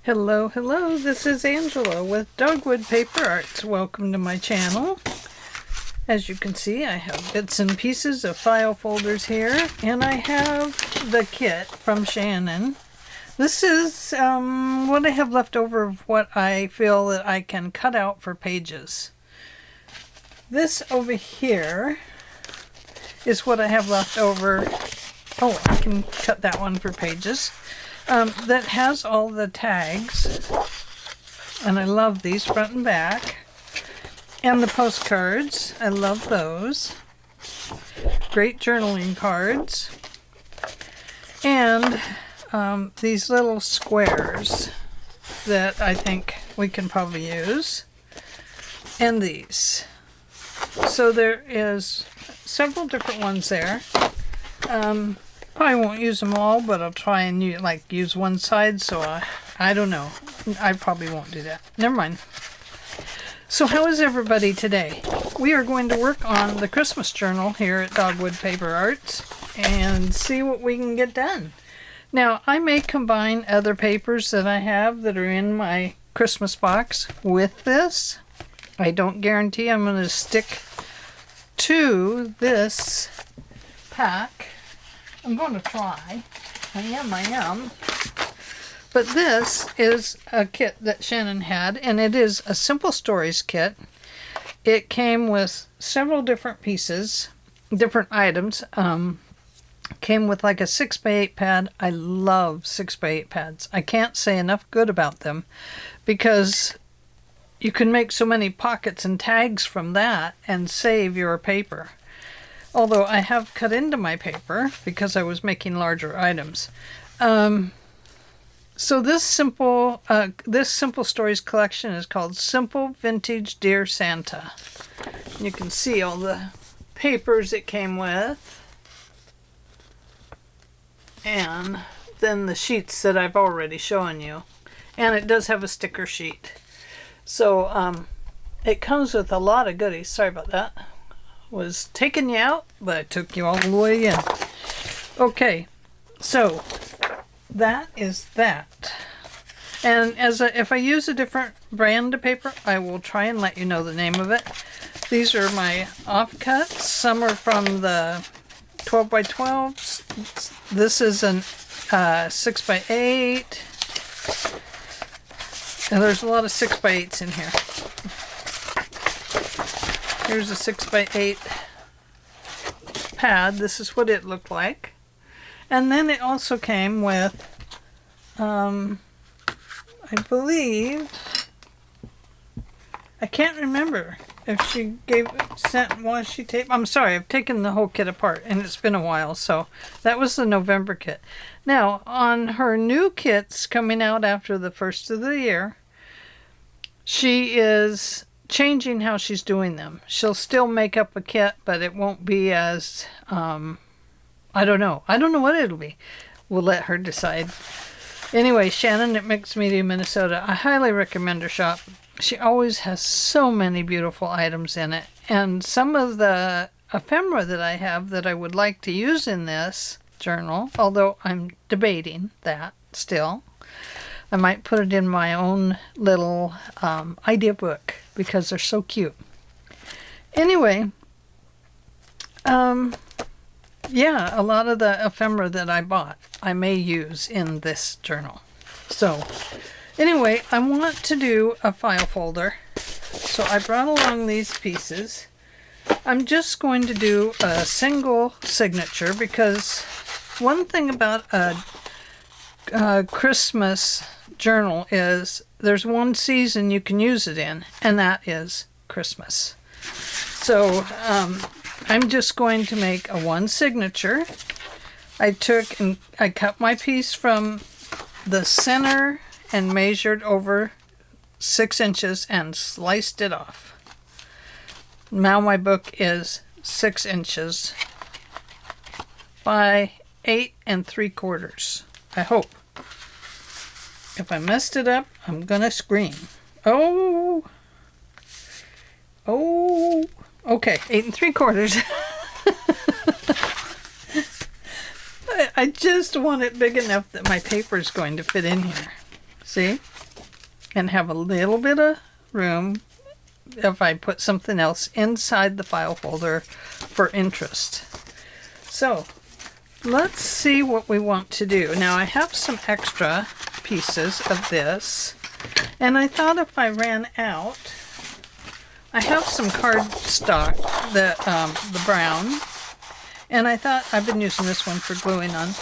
Hello, hello, this is Angela with Dogwood Paper Arts. Welcome to my channel. As you can see, I have bits and pieces of file folders here, and I have the kit from Shannon. This is what I have left over of what I feel that I can cut out for pages. This over here is what I have left over. Oh, I can cut that one for pages. That has all the tags, and I love these front and back, and the postcards. I love those. Great journaling cards, and these little squares that I think we can probably use, and these. So there is several different ones there. Probably won't use them all, but I'll try and use one side, so I don't know. I probably won't do that. Never mind. So how is everybody today? We are going to work on the Christmas journal here at Dogwood Paper Arts and see what we can get done. Now, I may combine other papers that I have that are in my Christmas box with this. I don't guarantee I'm going to stick to this pack. I'm going to try. I am. But this is a kit that Shannon had, and it is a Simple Stories kit. It came with several different pieces, different items. Came with like a 6x8 pad. I love 6x8 pads. I can't say enough good about them because you can make so many pockets and tags from that and save your paper. Although I have cut into my paper because I was making larger items. So this Simple Stories collection is called Simple Vintage Dear Santa. You can see all the papers it came with. And then the sheets that I've already shown you. And it does have a sticker sheet. So it comes with a lot of goodies. Sorry about that. Was taking you out, but I took you all the way in. Okay, so that is that. And if I use a different brand of paper, I will try and let you know the name of it. These are my offcuts. Some are from the 12x12s. This is an 6x8. And there's a lot of 6x8s in here. Here's a 6x8 pad. This is what it looked like. And then it also came with, I believe, I can't remember if she sent washi tape. I'm sorry, I've taken the whole kit apart and it's been a while. So that was the November kit. Now, on her new kits coming out after the first of the year, she is changing how she's doing them. She'll still make up a kit, but it won't be as, I don't know what it'll be. We'll let her decide. Anyway, Shannon at Mixed Media, Minnesota, I highly recommend her shop. She always has so many beautiful items in it. And some of the ephemera that I have that I would like to use in this journal, although I'm debating that still, I might put it in my own little idea book because they're so cute. Anyway, yeah, a lot of the ephemera that I bought I may use in this journal. So anyway, I want to do a file folder. So I brought along these pieces. I'm just going to do a single signature because one thing about a Christmas journal is there's one season you can use it in, and that is Christmas. So I'm just going to make a one signature. I cut my piece from the center and measured over 6 inches and sliced it off. Now my book is 6 inches by 8 3/4. I hope. If I messed it up, I'm gonna scream. Oh, okay, 8 3/4. I just want it big enough that my paper is going to fit in here. See? And have a little bit of room if I put something else inside the file folder for interest. So let's see what we want to do. Now I have some extra pieces of this, and I thought if I ran out, I have some cardstock, the brown, and I thought I've been using this one for gluing on.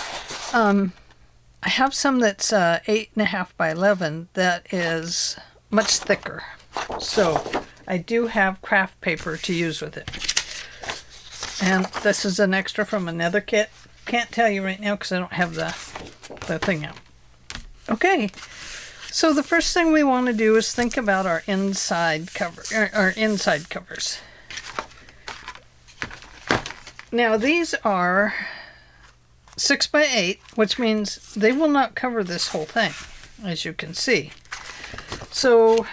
I have some that's 8.5 by 11 that is much thicker. So I do have craft paper to use with it. And this is an extra from another kit. Can't tell you right now because I don't have the thing out. Okay, so the first thing we want to do is think about our inside cover, our inside covers. Now these are 6 by 8, which means they will not cover this whole thing, as you can see. So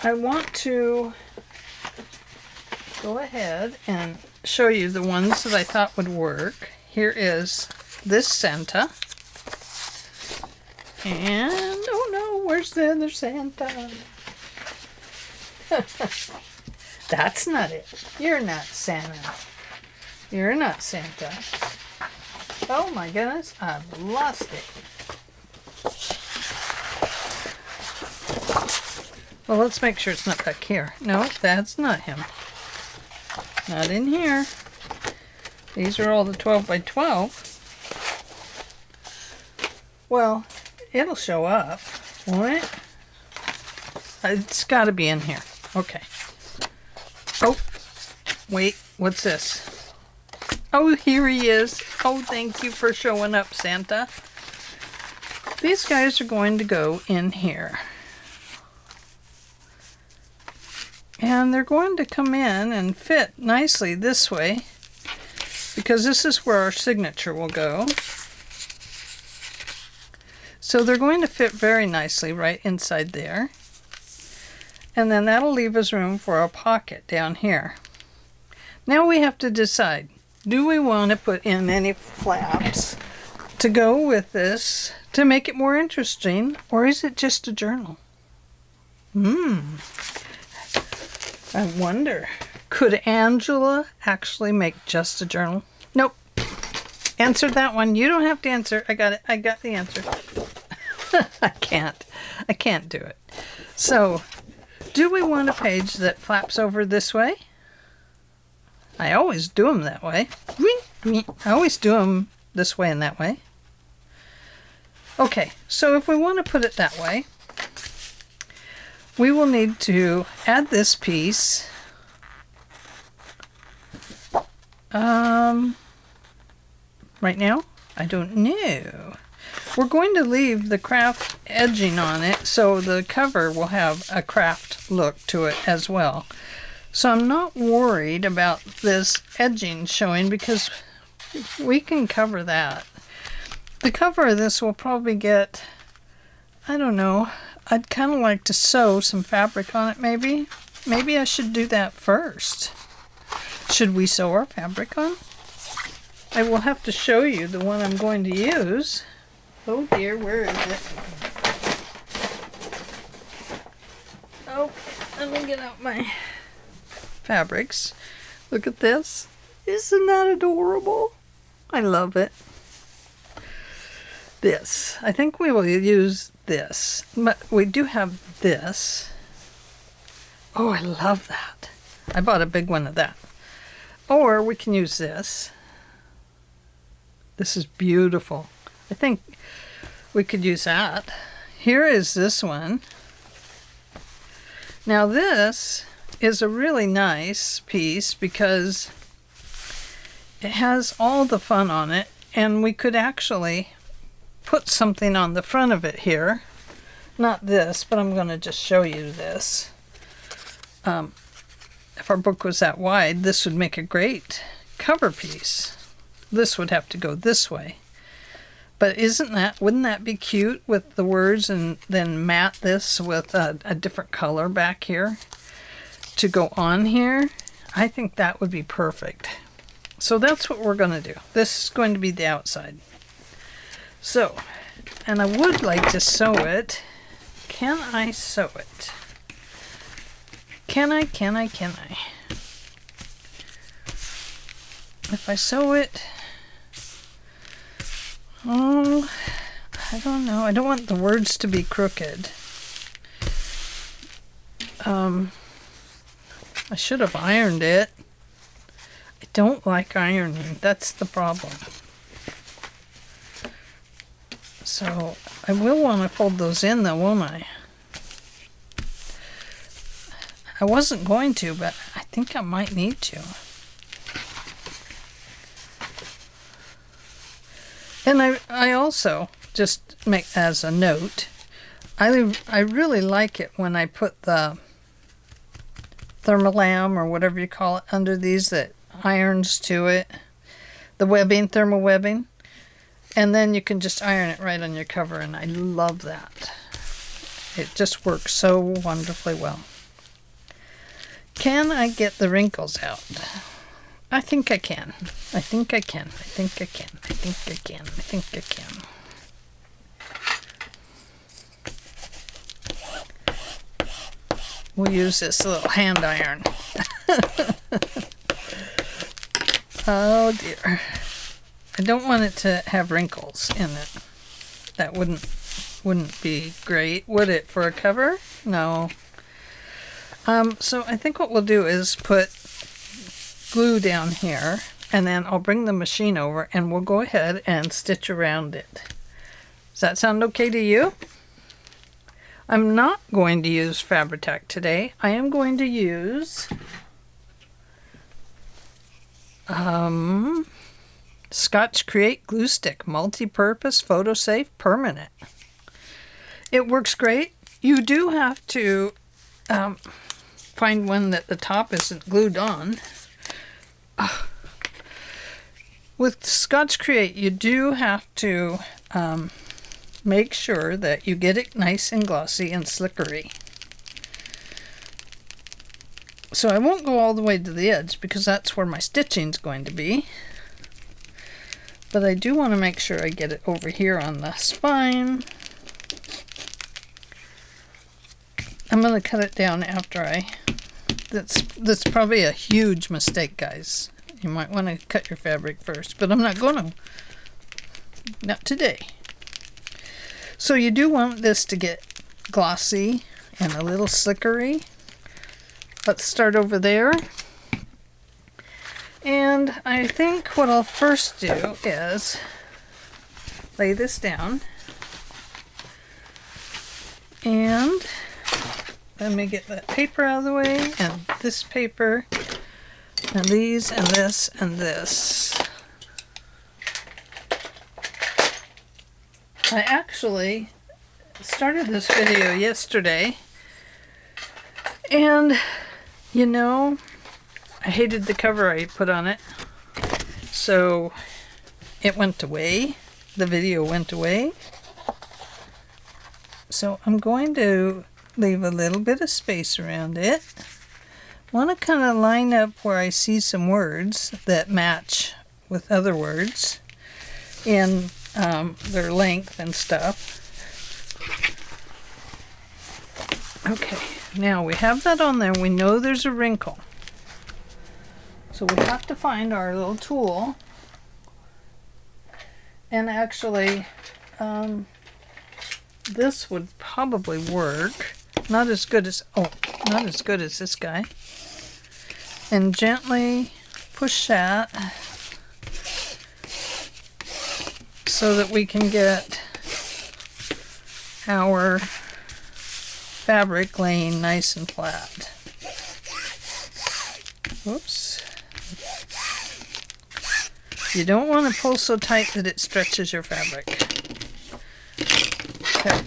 I want to go ahead and show you the ones that I thought would work. Here is this Santa. And, oh no, where's the other Santa? That's not it. You're not Santa. You're not Santa. Oh my goodness, I've lost it. Well, let's make sure it's not back here. No, that's not him. Not in here. These are all the 12 by 12. Well, it'll show up, won't it? It's got to be in here. Okay. Oh, wait, what's this? Oh, here he is. Oh, thank you for showing up, Santa. These guys are going to go in here. And they're going to come in and fit nicely this way, because this is where our signature will go. So they're going to fit very nicely right inside there. And then that'll leave us room for a pocket down here. Now we have to decide, do we want to put in any flaps to go with this to make it more interesting, or is it just a journal? I wonder, could Angela actually make just a journal? Nope. Answered that one. You don't have to answer. I got it. I got the answer. I can't do it. So, do we want a page that flaps over this way? I always do them that way. I always do them this way and that way. Okay, so if we want to put it that way, we will need to add this piece. Right now, I don't know. We're going to leave the craft edging on it, so the cover will have a craft look to it as well. So I'm not worried about this edging showing because we can cover that. The cover of this will probably get, I don't know, I'd kind of like to sew some fabric on it maybe. Maybe I should do that first. Should we sew our fabric on? I will have to show you the one I'm going to use. Oh dear, where is it? Oh, let me get out my fabrics. Look at this. Isn't that adorable? I love it. This. I think we will use this. But we do have this. Oh, I love that. I bought a big one of that. Or we can use this. This is beautiful. I think we could use that. Here is this one. Now this is a really nice piece because it has all the fun on it, and we could actually put something on the front of it here. Not this, but I'm going to just show you this. If our book was that wide, this would make a great cover piece. This would have to go this way. But wouldn't that be cute with the words, and then mat this with a different color back here to go on here? I think that would be perfect. So that's what we're going to do. This is going to be the outside. So and I would like to sew it. Can I sew it? Can I? If I sew it, oh, I don't know. I don't want the words to be crooked. I should have ironed it. I don't like ironing. That's the problem. So I will want to fold those in though, won't I? I wasn't going to, but I think I might need to. And I also, just make as a note, I really like it when I put the thermolam or whatever you call it under these that irons to it, the webbing, thermal webbing, and then you can just iron it right on your cover, and I love that. It just works so wonderfully well. Can I get the wrinkles out? I think I can. I think I can. I think I can. I think I can. I think I can. We'll use this little hand iron. Oh dear. I don't want it to have wrinkles in it. That wouldn't be great, would it, for a cover? No. So I think what we'll do is put glue down here, and then I'll bring the machine over and we'll go ahead and stitch around it. Does that sound okay to you? I'm not going to use Fabri-Tac today. I am going to use Scotch Create Glue Stick, multi-purpose, photo-safe, permanent. It works great. You do have to find one that the top isn't glued on. With Scotch Create, you do have to make sure that you get it nice and glossy and slickery. So I won't go all the way to the edge because that's where my stitching's going to be. But I do want to make sure I get it over here on the spine. I'm going to cut it down after that's probably a huge mistake, guys. You might want to cut your fabric first, but I'm not going to. Not today. So you do want this to get glossy and a little slickery. Let's start over there. And I think what I'll first do is lay this down. And let me get that paper out of the way, and this paper, and these, and this, and this. I actually started this video yesterday, and you know, I hated the cover I put on it, so it went away. The video went away. So I'm going to leave a little bit of space around it. Want to kind of line up where I see some words that match with other words in their length and stuff. Okay, now we have that on there. We know there's a wrinkle. So we have to find our little tool. And actually, this would probably work. Not as good as this guy. And gently push that so that we can get our fabric laying nice and flat. Whoops. You don't want to pull so tight that it stretches your fabric. Okay.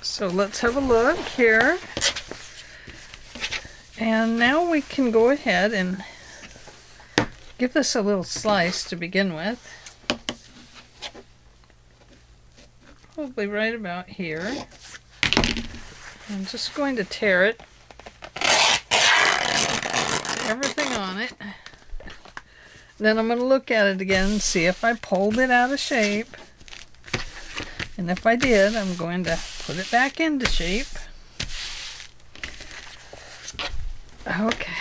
So let's have a look here. And now we can go ahead and give this a little slice to begin with. Probably right about here. I'm just going to tear it. Everything on it. Then I'm going to look at it again and see if I pulled it out of shape. And if I did, I'm going to put it back into shape. Okay.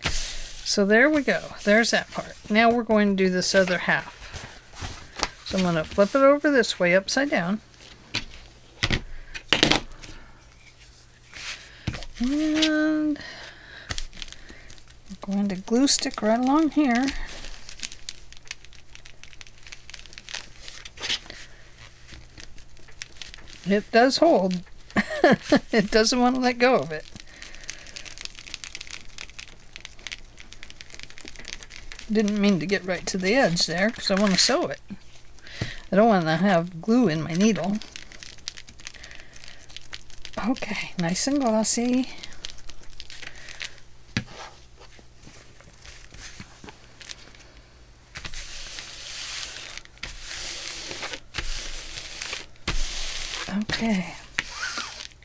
So there we go. There's that part. Now we're going to do this other half. So I'm going to flip it over this way, upside down. And I'm going to glue stick right along here. It does hold. It doesn't want to let go of it. Didn't mean to get right to the edge there because I want to sew it. I don't want to have glue in my needle. Okay, nice and glossy. Okay,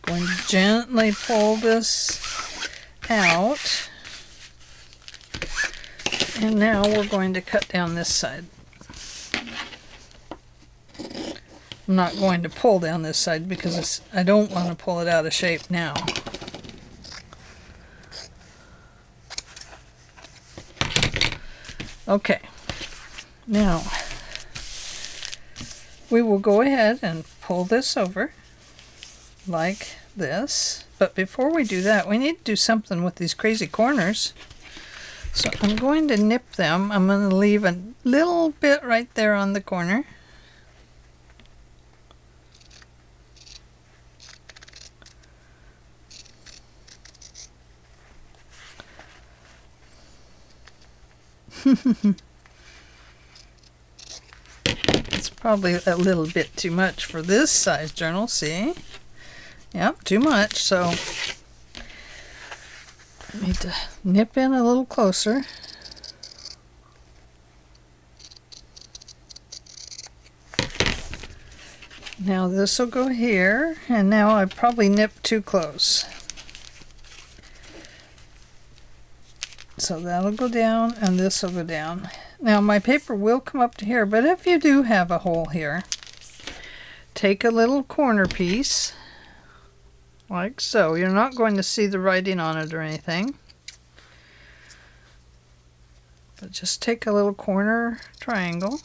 going to gently pull this out. And now we're going to cut down this side. I'm not going to pull down this side because I don't want to pull it out of shape now. Okay, now we will go ahead and pull this over like this. But before we do that, we need to do something with these crazy corners. So I'm going to nip them. I'm going to leave a little bit right there on the corner. It's probably a little bit too much for this size journal, see? Yep, too much, so I need to nip in a little closer. Now this will go here, and now I probably nipped too close. So that'll go down, and this will go down. Now my paper will come up to here, but if you do have a hole here, take a little corner piece, like so. You're not going to see the writing on it or anything. But just take a little corner triangle.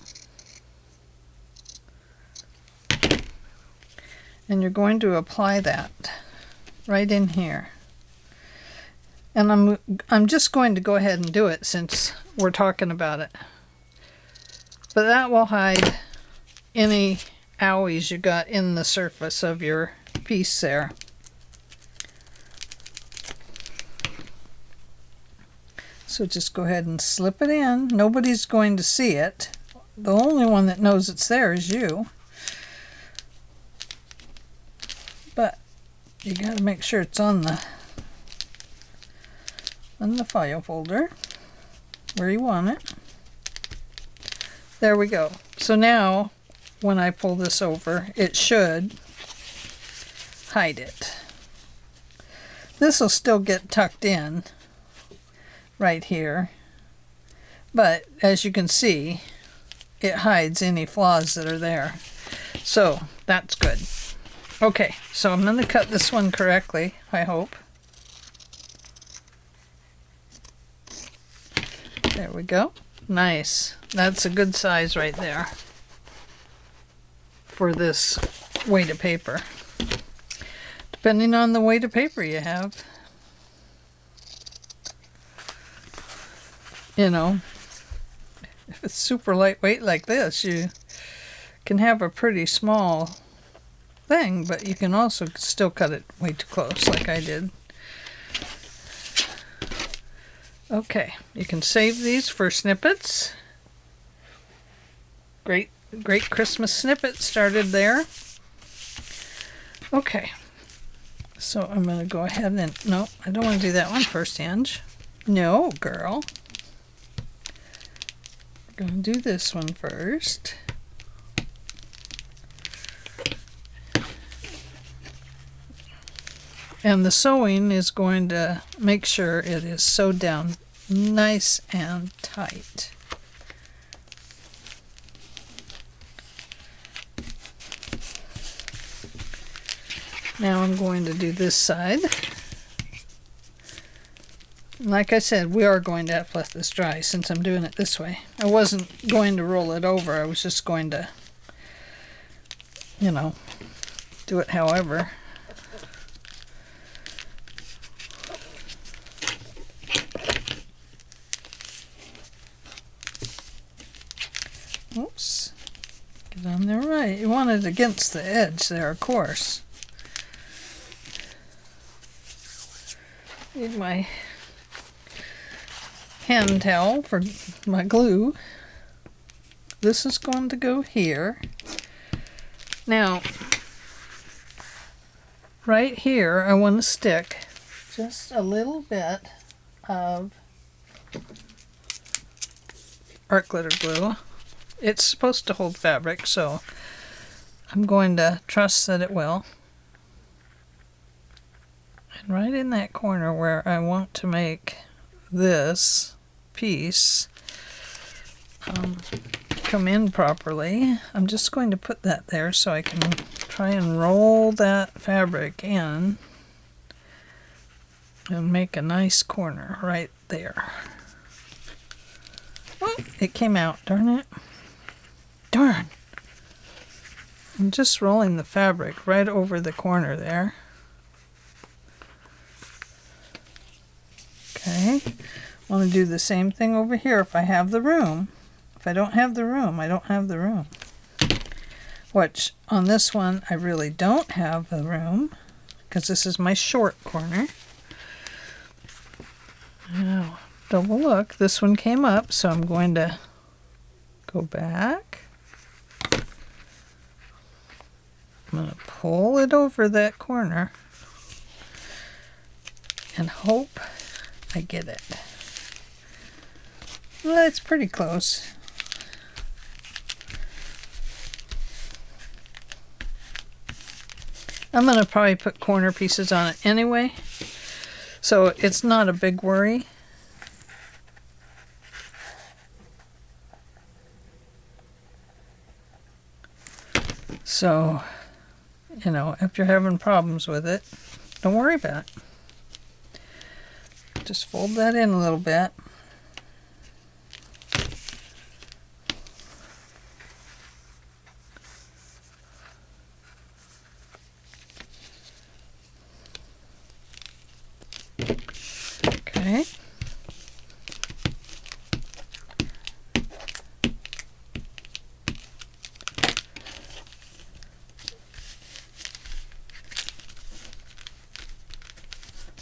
And you're going to apply that right in here. And I'm just going to go ahead and do it since we're talking about it. But that will hide any owies you got in the surface of your piece there. So just go ahead and slip it in. Nobody's going to see it. The only one that knows it's there is you. But you got to make sure it's on the file folder where you want it. There we go. So now when I pull this over, it should hide it. This will still get tucked in right here, but as you can see, it hides any flaws that are there. So that's good. Okay, so I'm going to cut this one correctly, I hope. There we go. Nice. That's a good size right there for this weight of paper. Depending on the weight of paper you have. You know, if it's super lightweight like this, you can have a pretty small thing, but you can also still cut it way too close like I did. Okay, you can save these for snippets. Great Christmas snippet started there. Okay, so I'm going to go ahead and, no, I don't want to do that one first, Ange. No, girl. We're going to do this one first. And the sewing is going to make sure it is sewed down nice and tight. Now I'm going to do this side. Like I said, we are going to have to let this dry since I'm doing it this way. I wasn't going to roll it over. I was just going to, you know, do it however. Oops. Get on there right. You want it against the edge there, of course. Need my hand towel for my glue. This is going to go here. Now, right here, I want to stick just a little bit of art glitter glue. It's supposed to hold fabric, so I'm going to trust that it will. And right in that corner where I want to make this piece come in properly, I'm just going to put that there so I can try and roll that fabric in and make a nice corner right there. Oh, it came out, darn it. Darn! I'm just rolling the fabric right over the corner there. Okay, I want to do the same thing over here if I have the room. If I don't have the room, I don't have the room. Which, on this one, I really don't have the room, because this is my short corner. Now, double look, this one came up, so I'm going to go back. I'm going to pull it over that corner and hope I get it. Well, it's pretty close. I'm going to probably put corner pieces on it anyway, so it's not a big worry. So, you know, if you're having problems with it, don't worry about it. Just fold that in a little bit. Okay.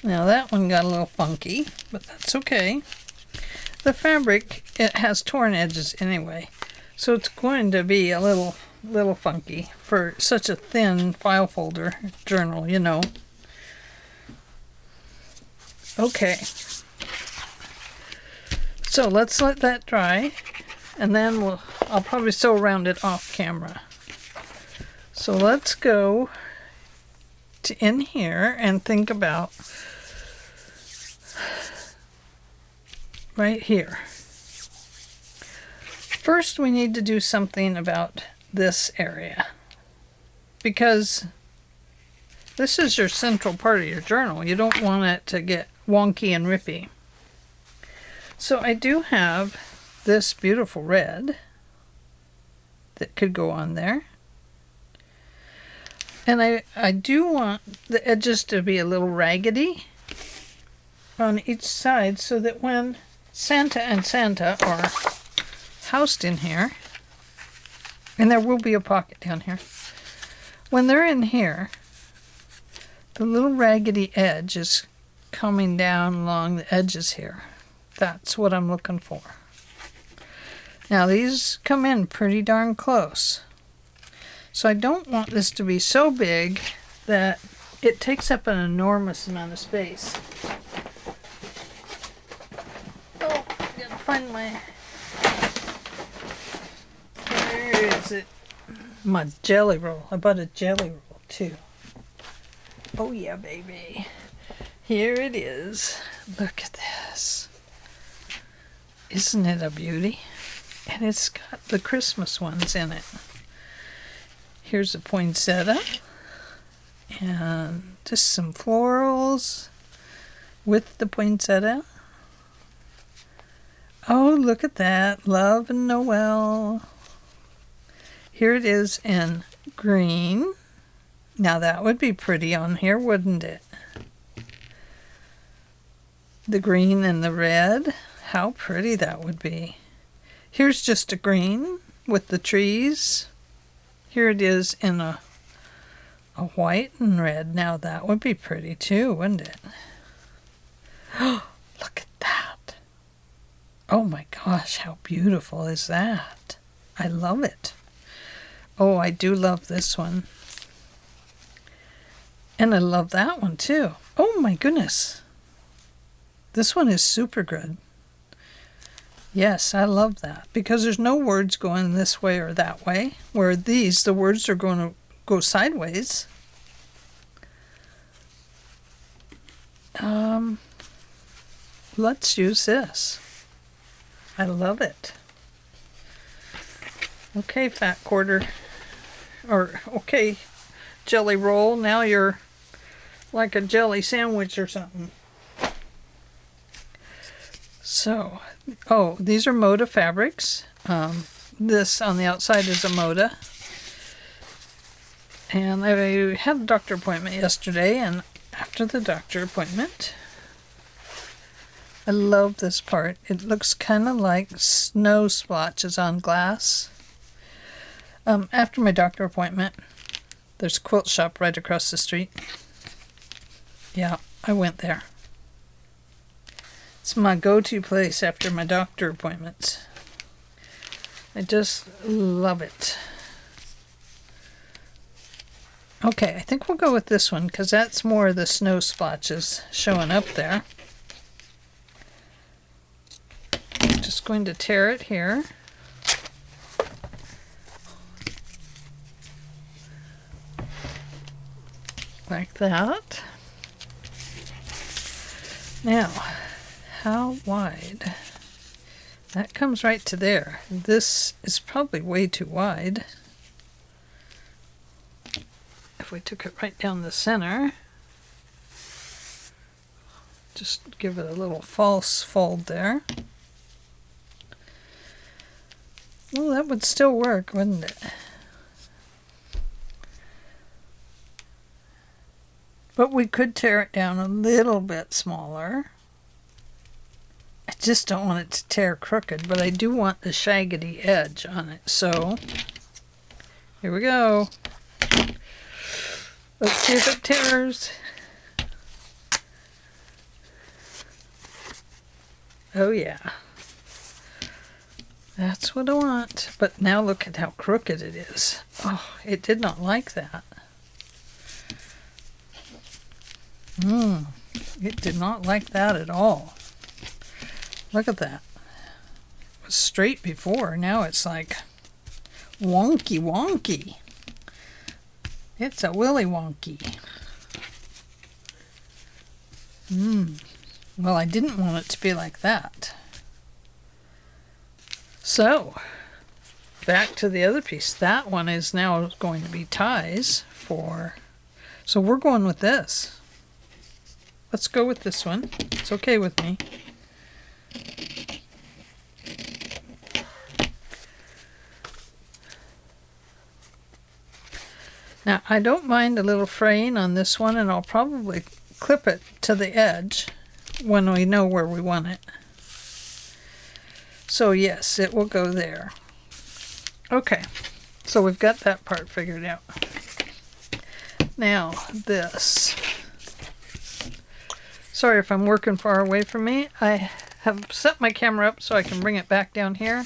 Now that one got a little funky, but that's okay. The fabric, it has torn edges anyway, so it's going to be a little funky for such a thin file folder journal, you know. Okay. So let's let that dry, and then I'll probably sew around it off camera. So let's go to in here and think about right here. First, we need to do something about this area, because this is your central part of your journal. You don't want it to get wonky and rippy. So I do have this beautiful red that could go on there. And I do want the edges to be a little raggedy on each side, so that when Santa and Santa are housed in here, and there will be a pocket down here, when they're in here, the little raggedy edge is coming down along the edges here. That's what I'm looking for. Now these come in pretty darn close. So I don't want this to be so big that it takes up an enormous amount of space. Oh, I gotta find my... Where is it? My jelly roll. I bought a jelly roll too. Oh yeah, baby. Here it is. Look at this. Isn't it a beauty? And it's got the Christmas ones in it. Here's a poinsettia. And just some florals with the poinsettia. Oh, look at that. Love and Noel. Here it is in green. Now that would be pretty on here, wouldn't it? The green and the red. How pretty that would be. Here's just a green with the trees. Here it is in a white and red. Now that would be pretty too, wouldn't it? Oh, look at that. Oh my gosh, how beautiful is that? I love it. Oh, I do love this one. And I love that one too. Oh my goodness. This one is super good. Yes, I love that because there's no words going this way or that way. Where these, the words are going to go sideways. Let's use this. I love it. Okay, fat quarter. Or, okay, jelly roll. Now you're like a jelly sandwich or something. So, oh, these are Moda fabrics. This on the outside is a Moda. And I had a doctor appointment yesterday, and after the doctor appointment, I love this part. It looks kind of like snow splotches on glass. After my doctor appointment, there's a quilt shop right across the street. Yeah, I went there. It's my go-to place after my doctor appointments. I just love it. Okay, I think we'll go with this one because that's more of the snow splotches showing up there. Just going to tear it here. Like that. Now, how wide? That comes right to there. This is probably way too wide. If we took it right down the center, just give it a little false fold there. Well, that would still work, wouldn't it? But we could tear it down a little bit smaller. I just don't want it to tear crooked, but I do want the shaggy edge on it. So, here we go. Let's see if it tears. Oh yeah. That's what I want. But now look at how crooked it is. Oh, it did not like that. It did not like that at all. Look at that. It was straight before. Now it's like wonky wonky. It's a willy wonky. Well, I didn't want it to be like that. So, back to the other piece. That one is now going to be ties for... So we're going with this. Let's go with this one. It's okay with me. Now, I don't mind a little fraying on this one, and I'll probably clip it to the edge when we know where we want it. So yes, it will go there. Okay, so we've got that part figured out. Now, this. Sorry if I'm working far away from me. I have set my camera up so I can bring it back down here,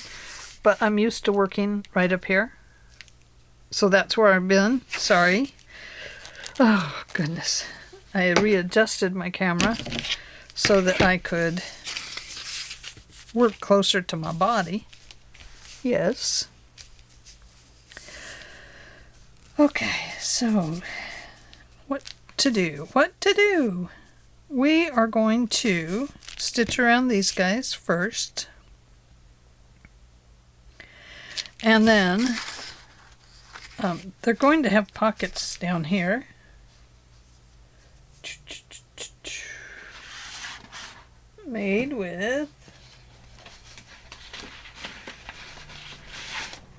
but I'm used to working right up here. So that's where I've been. Sorry. Oh, goodness. I readjusted my camera so that I could work closer to my body. Yes. Okay, so what to do? What to do? We are going to stitch around these guys first. And then they're going to have pockets down here. made with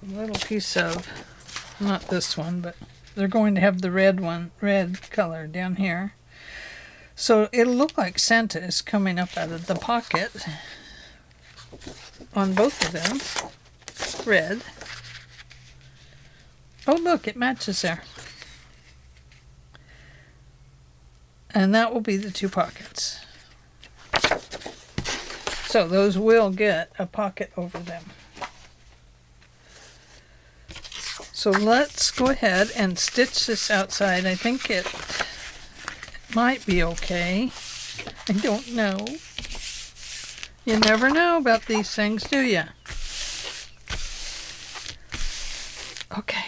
a little piece of, not this one, but they're going to have the red color down here. So it'll look like Santa is coming up out of the pocket on both of them. Red. Oh, look, it matches there. And that will be the two pockets. So those will get a pocket over them. So let's go ahead and stitch this outside. I think it might be okay. I don't know. You never know about these things, do you? Okay.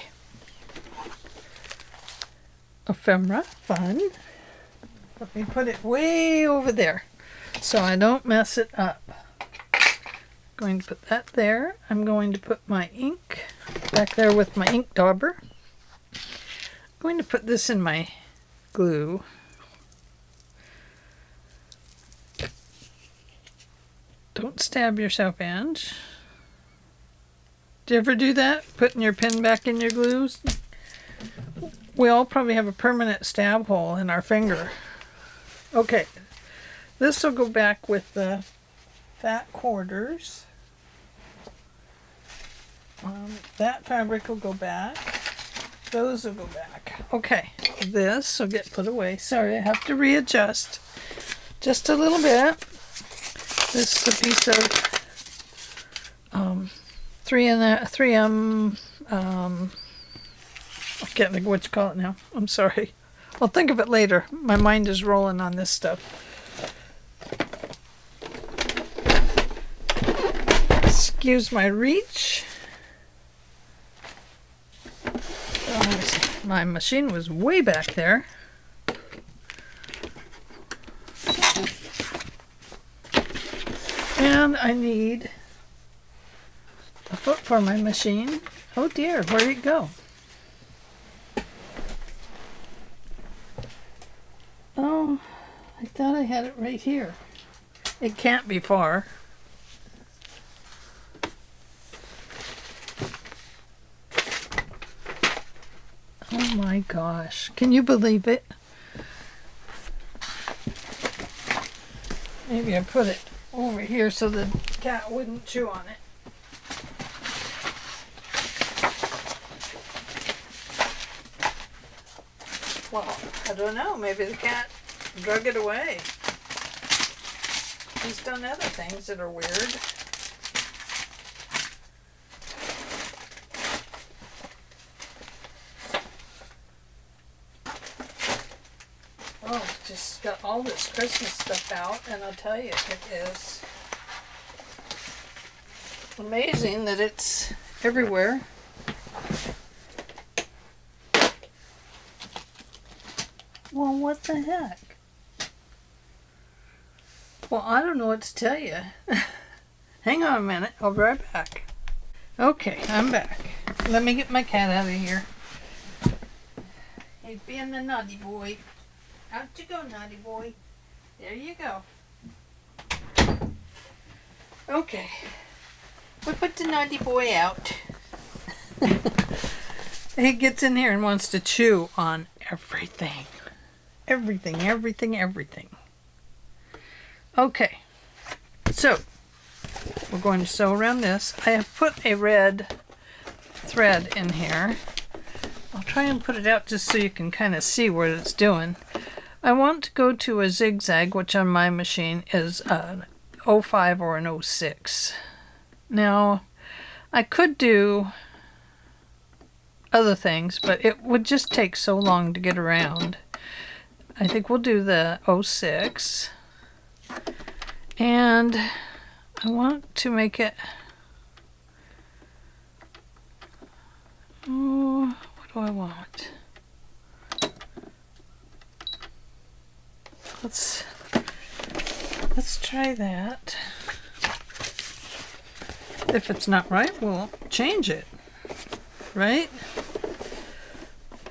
Ephemera, fun. Let me put it way over there so I don't mess it up. Going to put that there. I'm going to put my ink back there with my ink dauber. I'm going to put this in my glue. Don't stab yourself, Ange. Do you ever do that? Putting your pen back in your glues? We all probably have a permanent stab hole in our finger. Okay, this will go back with the fat quarters. That fabric will go back. Those will go back. Okay, this will get put away. Sorry, I have to readjust just a little bit. This is a piece of 3M. I can't think what you call it now. I'm sorry. I'll think of it later. My mind is rolling on this stuff. Excuse my reach. My machine was way back there. And I need a foot for my machine. Oh dear, where'd it go? Oh, I thought I had it right here. It can't be far. Oh my gosh, can you believe it? Maybe I put it over here so the cat wouldn't chew on it. Well, I don't know, maybe the cat drug it away. He's done other things that are weird. Oh, just got all this Christmas stuff out, and I'll tell you, it is amazing that it's everywhere. Well, what the heck? Well, I don't know what to tell you. Hang on a minute, I'll be right back. Okay, I'm back. Let me get my cat out of here. He's being the naughty boy. Out you go, naughty boy. There you go. Okay. We put the naughty boy out. He gets in here and wants to chew on everything. Everything, everything, everything. Okay. So, we're going to sew around this. I have put a red thread in here. I'll try and put it out just so you can kind of see what it's doing. I want to go to a zigzag, which on my machine is an 05 or an 06. Now, I could do other things, but it would just take so long to get around. I think we'll do the 06. And I want to make it... Oh, what do I want? Let's try that. If it's not right, we'll change it. Right?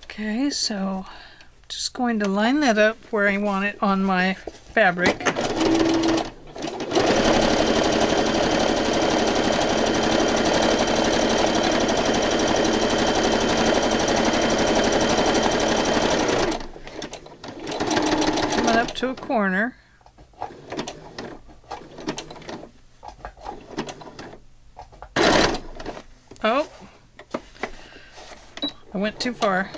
Okay, so just going to line that up where I want it on my fabric. up to a corner. Oh, I went too far.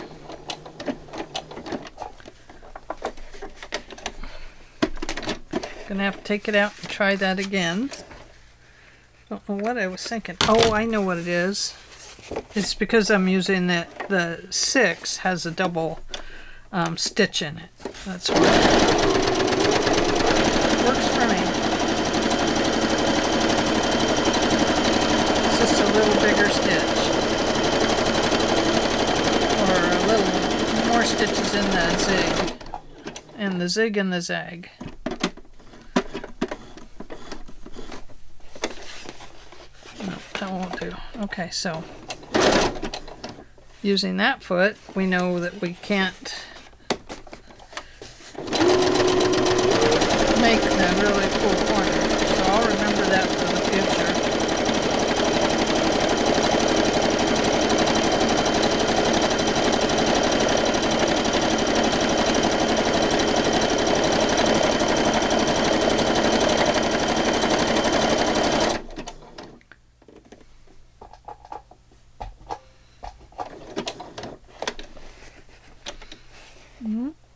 Gonna have to take it out and try that again. Don't know what I was thinking. Oh, I know what it is. It's because I'm using the 6 has a double stitch in it. That's why. Works for me. It's just a little bigger stitch. Or a little more stitches in the zig. And the zig and the zag. No, that won't do. Okay, so using that foot, we know that we can't make that really cool corner. So I'll remember that for the future.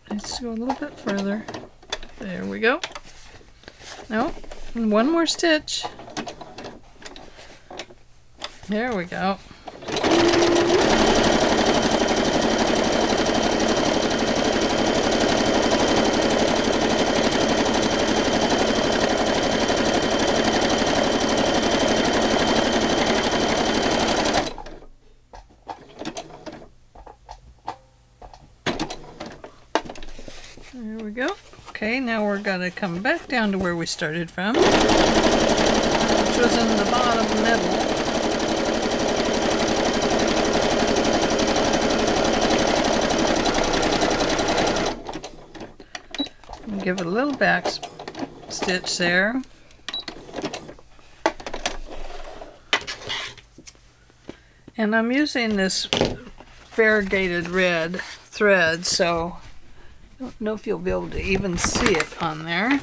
Let's go a little bit further. There we go. No, one more stitch. There we go. There we go. Okay, now we're going to come back down to where we started from, which was in the bottom middle. And give it a little back stitch there. And I'm using this variegated red thread, so I don't know if you'll be able to even see it on there.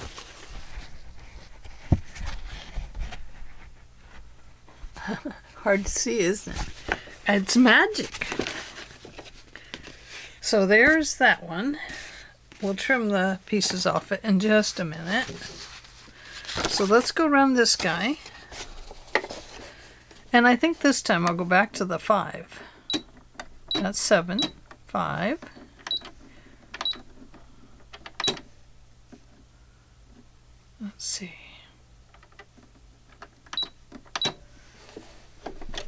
Hard to see, isn't it? It's magic. So there's that one. We'll trim the pieces off it in just a minute. So let's go around this guy. And I think this time I'll go back to the 5. That's 7, 5. Let's see.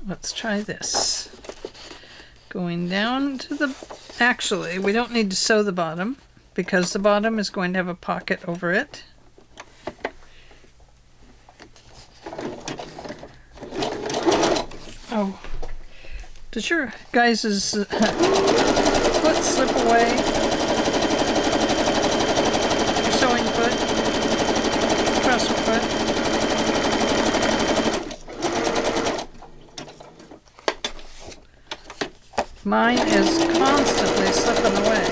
Let's try this. Going down to the... Actually, we don't need to sew the bottom because the bottom is going to have a pocket over it. Oh. Does your guys' foot slip away? Your sewing foot? Foot. Mine is constantly slipping away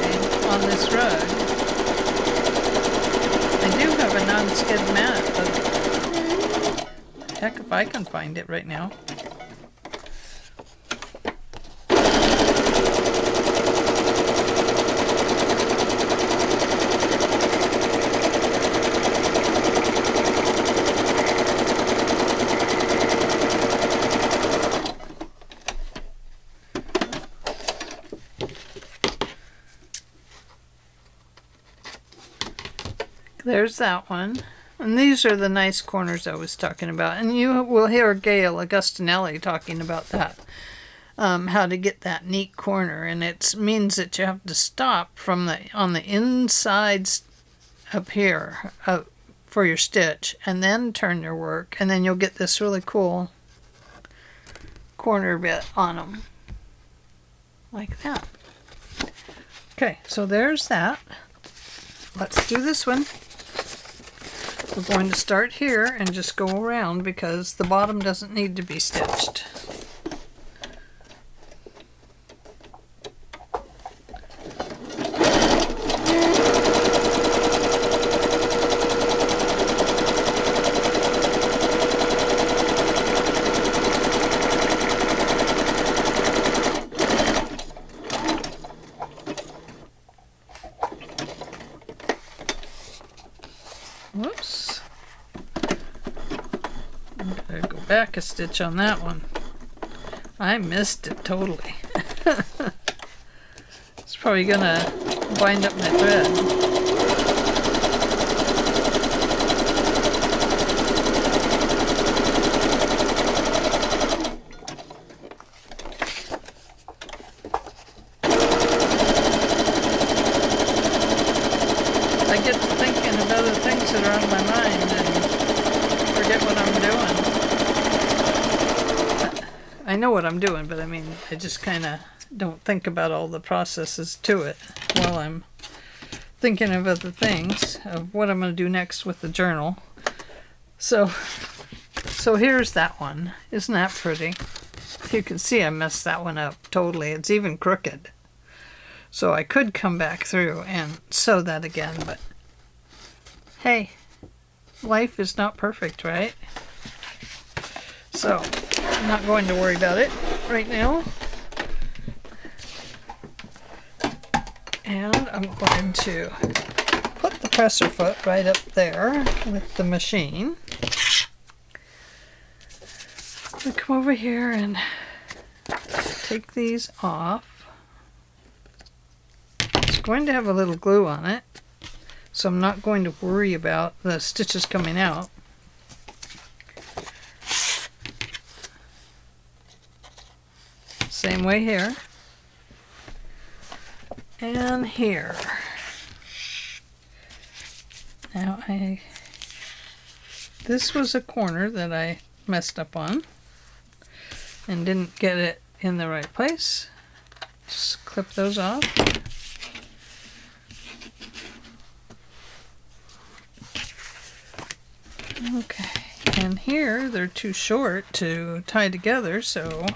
on this rug. I do have a non-skid mat, but heck if I can find it right now. There's that one. And these are the nice corners I was talking about. And you will hear Gail Augustinelli talking about that. How to get that neat corner. And it means that you have to stop from on the insides up here for your stitch. And then turn your work. And then you'll get this really cool corner bit on them. Like that. Okay, so there's that. Let's do this one. We're going to start here and just go around because the bottom doesn't need to be stitched. Whoops. I'm gonna go back a stitch on that one. I missed it totally. It's probably gonna bind up my thread. I get to thinking of other things that are on my mind and forget what I'm doing. I know what I'm doing, but I mean, I just kind of don't think about all the processes to it while I'm thinking of other things, of what I'm going to do next with the journal. So here's that one. Isn't that pretty? You can see I messed that one up totally. It's even crooked. So I could come back through and sew that again, but hey, life is not perfect, right? So I'm not going to worry about it right now. And I'm going to put the presser foot right up there with the machine. I'll come over here and take these off. It's going to have a little glue on it, so I'm not going to worry about the stitches coming out. Same way here. And here. Now this was a corner that I messed up on and didn't get it in the right place. Just clip those off. Okay, and here they're too short to tie together, so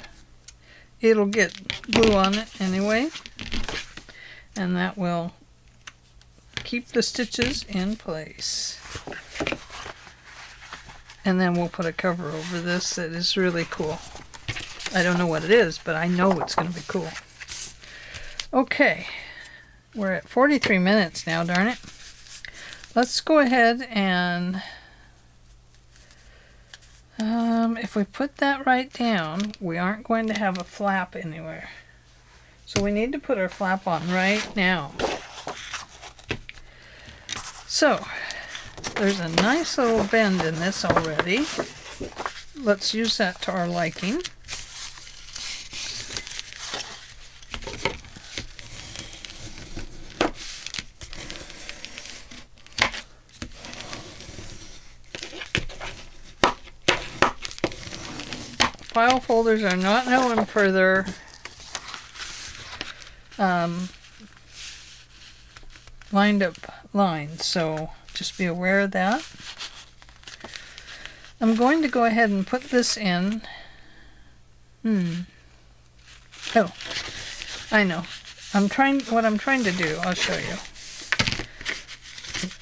it'll get glue on it anyway, and that will keep the stitches in place. And then we'll put a cover over this that is really cool. I don't know what it is, but I know it's going to be cool. Okay, we're at 43 minutes now, darn it. Let's go ahead and if we put that right down, we aren't going to have a flap anywhere. So we need to put our flap on right now. So there's a nice little bend in this already. Let's use that to our liking. File folders are not known for their lined up lines, so just be aware of that. I'm going to go ahead and put this in. Oh, I know. What I'm trying to do, I'll show you.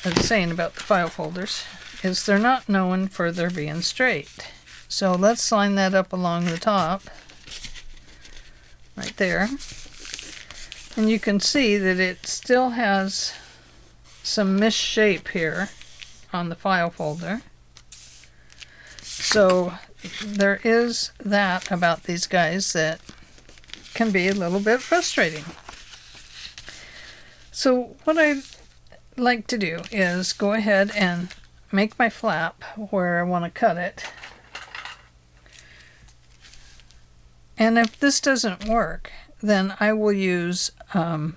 I was saying about the file folders is they're not known for their being straight. So let's line that up along the top, right there. And you can see that it still has some misshape here on the file folder. So there is that about these guys that can be a little bit frustrating. So what I like to do is go ahead and make my flap where I want to cut it. And if this doesn't work, then I will use, what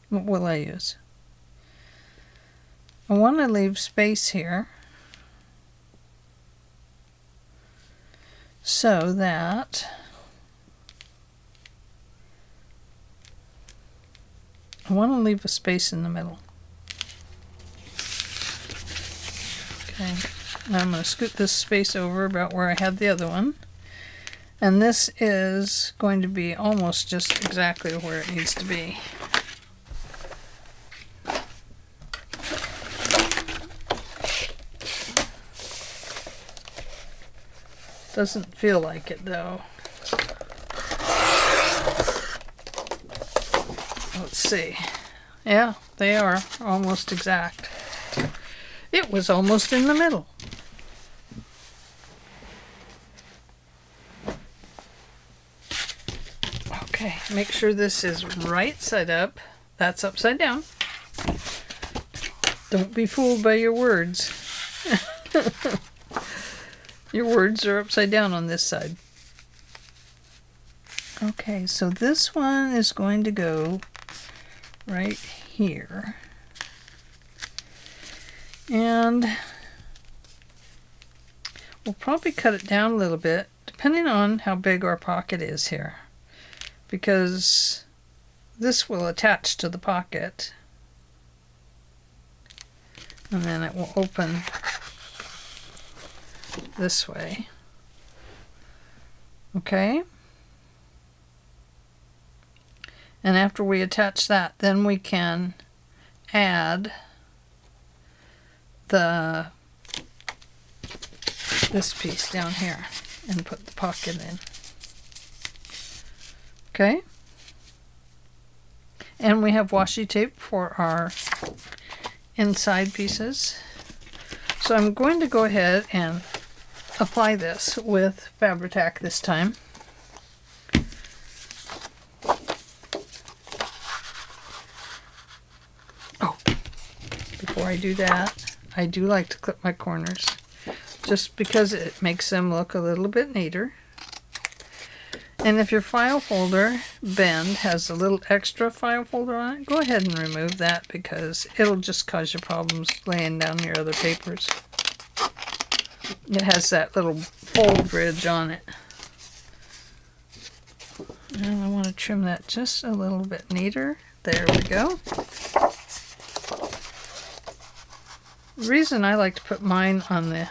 will I use? I want to leave space here so that I want to leave a space in the middle. Okay. Now I'm going to scoot this space over about where I had the other one. And this is going to be almost just exactly where it needs to be. Doesn't feel like it though. Let's see. Yeah, they are almost exact. It was almost in the middle. Okay, make sure this is right side up. That's upside down. Don't be fooled by your words. Your words are upside down on this side. Okay, so this one is going to go right here. And we'll probably cut it down a little bit, depending on how big our pocket is here, because this will attach to the pocket, and then it will open this way. Okay? And after we attach that, then we can add this piece down here and put the pocket in. Okay? And we have washi tape for our inside pieces. So I'm going to go ahead and apply this with Fabri-Tac this time. Oh, before I do that, I do like to clip my corners, just because it makes them look a little bit neater. And if your file folder bend has a little extra file folder on it, go ahead and remove that, because it'll just cause you problems laying down your other papers. It has that little fold ridge on it. And I want to trim that just a little bit neater. There we go. The reason I like to put mine on the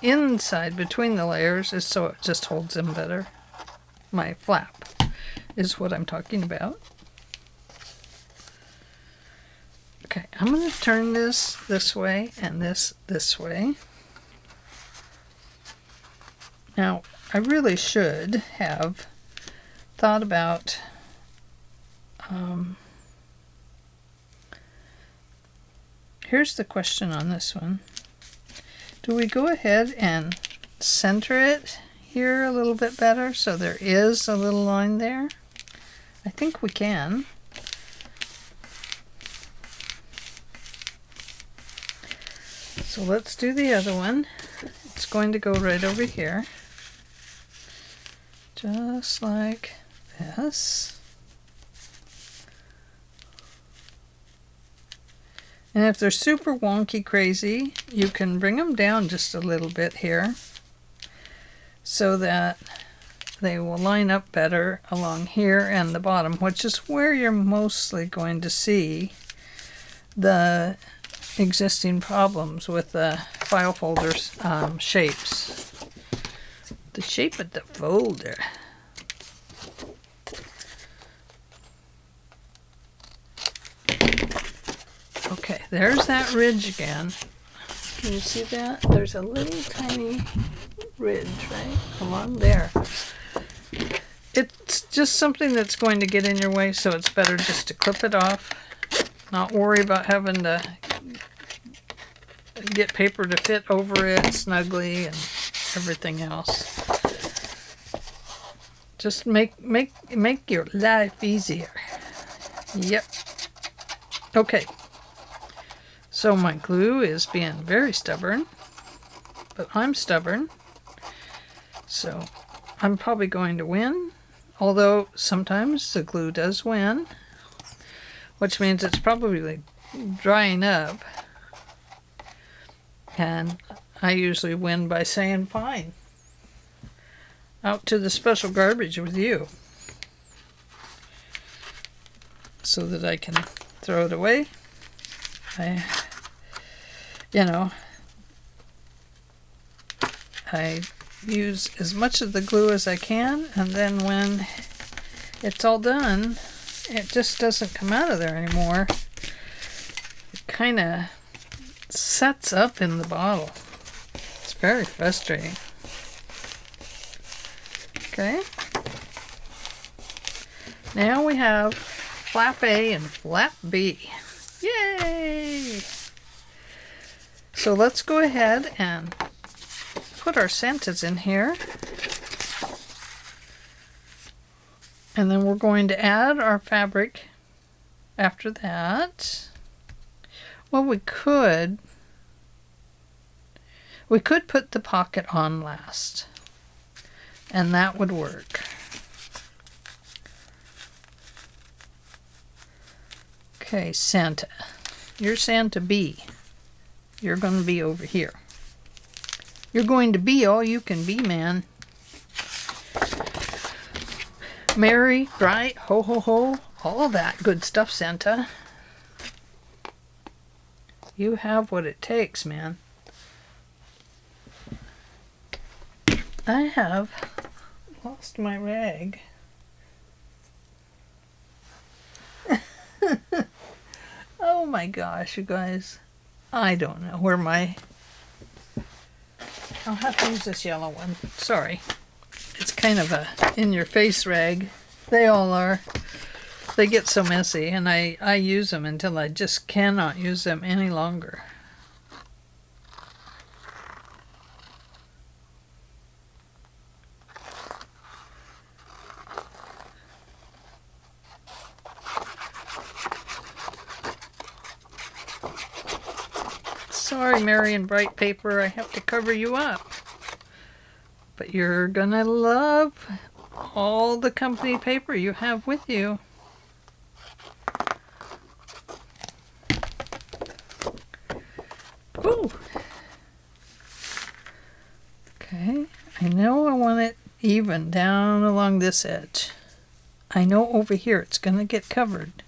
inside between the layers is so it just holds them better. My flap is what I'm talking about. Okay, I'm going to turn this way and this way. Now, I really should have thought about here's the question on this one. Do we go ahead and center it here a little bit better so there is a little line there? I think we can. So let's do the other one. It's going to go right over here, just like this. And if they're super wonky crazy, you can bring them down just a little bit here so that they will line up better along here and the bottom, which is where you're mostly going to see the existing problems with the file folders shapes. The shape of the folder. Okay, there's that ridge again. Can you see that? There's a little tiny ridge right along there. It's just something that's going to get in your way, so it's better just to clip it off. Not worry about having to get paper to fit over it snugly and everything else. Just make your life easier. Yep. Okay. So my glue is being very stubborn, but I'm stubborn, so I'm probably going to win, although sometimes the glue does win, which means it's probably drying up, and I usually win by saying fine. Out to the special garbage with you, so that I can throw it away. I use as much of the glue as I can, and then when it's all done, it just doesn't come out of there anymore. It kind of sets up in the bottle. It's very frustrating. Okay. Now we have flap A and flap B. Yay! So let's go ahead and put our Santas in here. And then we're going to add our fabric after that. Well, we could put the pocket on last, and that would work. Okay, Santa. You're Santa B. You're going to be over here. You're going to be all you can be, man. Merry, bright, ho ho ho, all that good stuff, Santa. You have what it takes, man. I have lost my rag. Oh my gosh, you guys. I don't know where my... I'll have to use this yellow one. Sorry. It's kind of a in-your-face rag. They all are. They get so messy, and I use them until I just cannot use them any longer. Sorry, Merry and Bright paper, I have to cover you up. But you're gonna love all the company paper you have with you. Ooh. Okay, I know I want it even down along this edge. I know over here it's gonna get covered.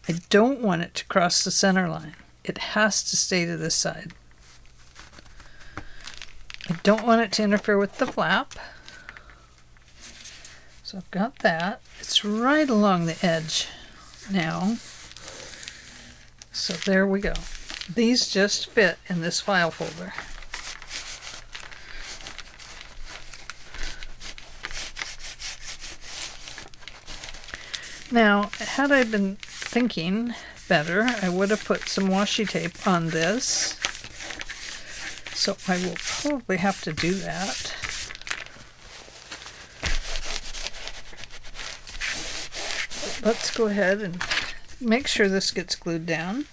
I don't want it to cross the center line. It has to stay to this side. I don't want it to interfere with the flap. So I've got that. It's right along the edge now. So there we go. These just fit in this file folder. Now, had I been thinking better, I would have put some washi tape on this. So I will probably have to do that. Let's go ahead and make sure this gets glued down.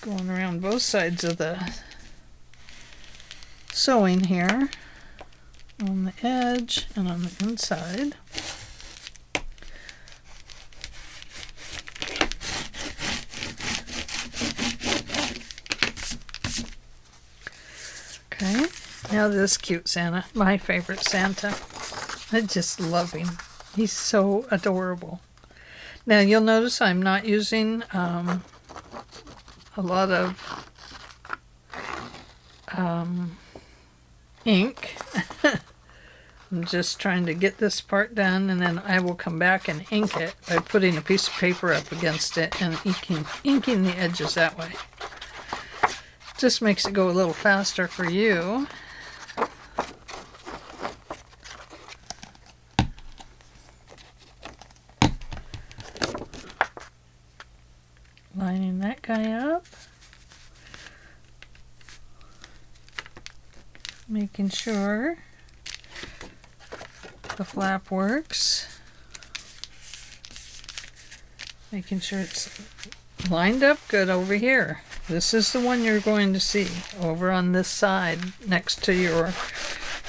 Going around both sides of the sewing here, on the edge and on the inside. Okay, now this cute Santa, my favorite Santa. I just love him. He's so adorable. Now you'll notice I'm not using a lot of ink. I'm just trying to get this part done, and then I will come back and ink it by putting a piece of paper up against it and inking the edges that way. Just makes it go a little faster for you. Lining that guy up. Making sure the flap works. Making sure it's lined up good over here. This is the one you're going to see over on this side next to your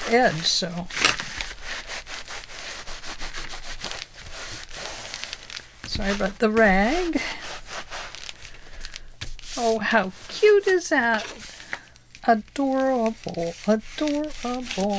edge. So sorry about the rag. Oh, how cute is that? Adorable, adorable.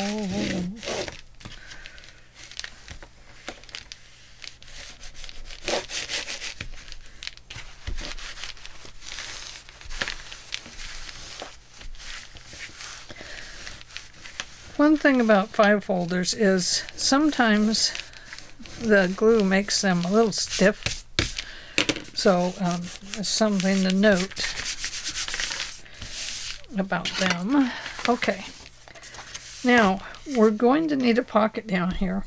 One thing about file folders is sometimes the glue makes them a little stiff. So it's something to note about them. Okay, now we're going to need a pocket down here.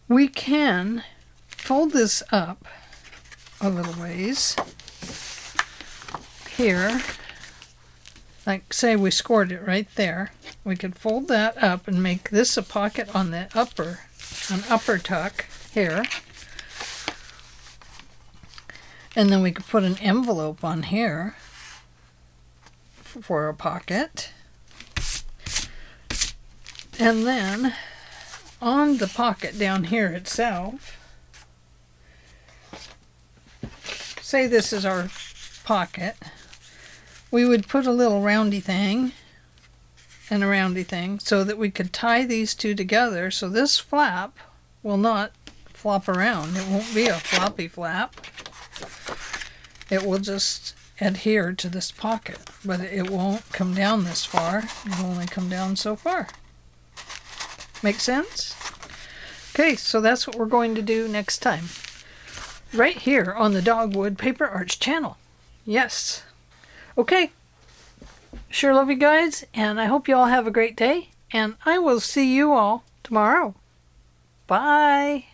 We can fold this up a little ways here. Like, say we scored it right there. We could fold that up and make this a pocket on the an upper tuck here. And then we could put an envelope on here for a pocket. And then on the pocket down here itself, say this is our pocket, we would put a little roundy thing and a roundy thing so that we could tie these two together so this flap will not flop around. It won't be a floppy flap. It will just adhere to this pocket, but it won't come down this far. It'll only come down so far. Make sense? Okay, so that's what we're going to do next time. Right here on the Dogwood Paper Arts channel. Yes. Okay. Sure love you guys, and I hope you all have a great day, and I will see you all tomorrow. Bye.